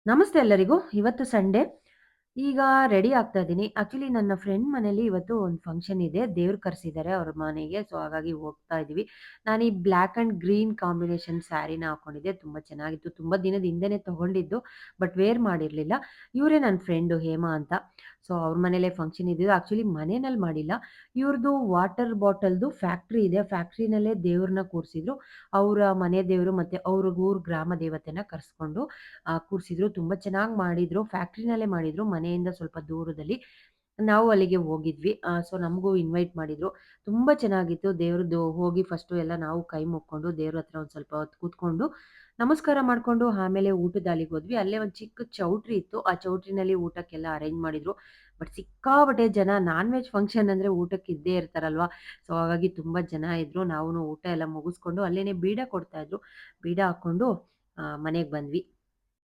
ನಮಸ್ತೆ ಎಲ್ಲರಿಗೂ. ಇವತ್ತು ಸಂಡೇ. ಈಗ ರೆಡಿ ಆಗ್ತಾ ಇದ್ದೀನಿ. ಆಕ್ಚುಲಿ ನನ್ನ ಫ್ರೆಂಡ್ ಮನೇಲಿ ಇವತ್ತು ಒಂದು ಫಂಕ್ಷನ್ ಇದೆ. ದೇವ್ರು ಕರೆಸಿದ್ದಾರೆ ಅವ್ರ ಮನೆಗೆ. ಸೊ, ಹಾಗಾಗಿ ಹೋಗ್ತಾ ಇದೀವಿ. ನಾನು ಈ ಬ್ಲಾಕ್ ಅಂಡ್ ಗ್ರೀನ್ ಕಾಂಬಿನೇಷನ್ ಸ್ಯಾರಿನ ಹಾಕೊಂಡಿದ್ದೆ. ತುಂಬಾ ಚೆನ್ನಾಗಿತ್ತು. ತುಂಬಾ ದಿನದ ಹಿಂದೆನೆ ತಗೊಂಡಿದ್ದು. ಬಟ್ ವೇರ್ ಮಾಡಿರ್ಲಿಲ್ಲ. ಇವರೇ ನನ್ನ ಫ್ರೆಂಡು ಹೇಮಾ ಅಂತ. ಸೊ, ಅವ್ರ ಮನೇಲೇ ಫಂಕ್ಷನ್ ಇದ್ದಿದ್ದು. ಆಕ್ಚುಲಿ ಮನೆನಲ್ಲಿ ಮಾಡಿಲ್ಲ. ಇವ್ರದ್ದು ವಾಟರ್ ಬಾಟಲ್ದು ಫ್ಯಾಕ್ಟ್ರಿ ಇದೆ. ಫ್ಯಾಕ್ಟ್ರಿನಲ್ಲೇ ದೇವ್ರನ್ನ ಕೂರಿಸಿದ್ರು. ಅವರ ಮನೆ ದೇವರು ಮತ್ತೆ ಅವ್ರ ಊರ್ ಗ್ರಾಮ ದೇವತೆನ ಕರೆಸ್ಕೊಂಡು ಕೂರಿಸಿದ್ರು. ತುಂಬಾ ಚೆನ್ನಾಗಿ ಮಾಡಿದ್ರು. ಫ್ಯಾಕ್ಟ್ರಿನಲ್ಲೇ ಮಾಡಿದ್ರು. ಮನೆಯಿಂದ ಸ್ವಲ್ಪ ದೂರದಲ್ಲಿ. ನಾವು ಅಲ್ಲಿಗೆ ಹೋಗಿದ್ವಿ. ಸೊ ನಮಗೂ ಇನ್ವೈಟ್ ಮಾಡಿದ್ರು. ತುಂಬಾ ಚೆನ್ನಾಗಿತ್ತು. ದೇವ್ರದ್ದು ಹೋಗಿ ಫಸ್ಟು ಎಲ್ಲ ನಾವು ಕೈ ಮುಕ್ಕೊಂಡು ದೇವ್ರ ಹತ್ರ ಒಂದು ಸ್ವಲ್ಪ ಹೊತ್ತು ಕೂತ್ಕೊಂಡು, ನಮಸ್ಕಾರ ಮಾಡ್ಕೊಂಡು ಆಮೇಲೆ ಊಟದ ಹಾಲಿಗೆ ಹೋದ್ವಿ. ಅಲ್ಲೇ ಒಂದು ಚಿಕ್ಕ ಚೌಟ್ರಿ ಇತ್ತು. ಆ ಚೌಟ್ರಿನಲ್ಲಿ ಊಟಕ್ಕೆಲ್ಲ ಅರೇಂಜ್ ಮಾಡಿದ್ರು. ಬಟ್ ಸಿಕ್ಕಾಪಟ್ಟೆ ಜನ. ನಾನ್ ವೆಜ್ ಫಂಕ್ಷನ್ ಅಂದ್ರೆ ಊಟಕ್ಕೆ ಇದ್ದೇ ಇರ್ತಾರಲ್ವಾ. ಸೊ ಹಾಗಾಗಿ ತುಂಬಾ ಜನ ಇದ್ರು. ನಾವುನು ಊಟ ಎಲ್ಲ ಮುಗಿಸ್ಕೊಂಡು ಅಲ್ಲೇನೆ ಬೀಡ ಕೊಡ್ತಾ ಇದ್ರು. ಬೀಡ ಹಾಕೊಂಡು ಮನೆಗೆ ಬಂದ್ವಿ.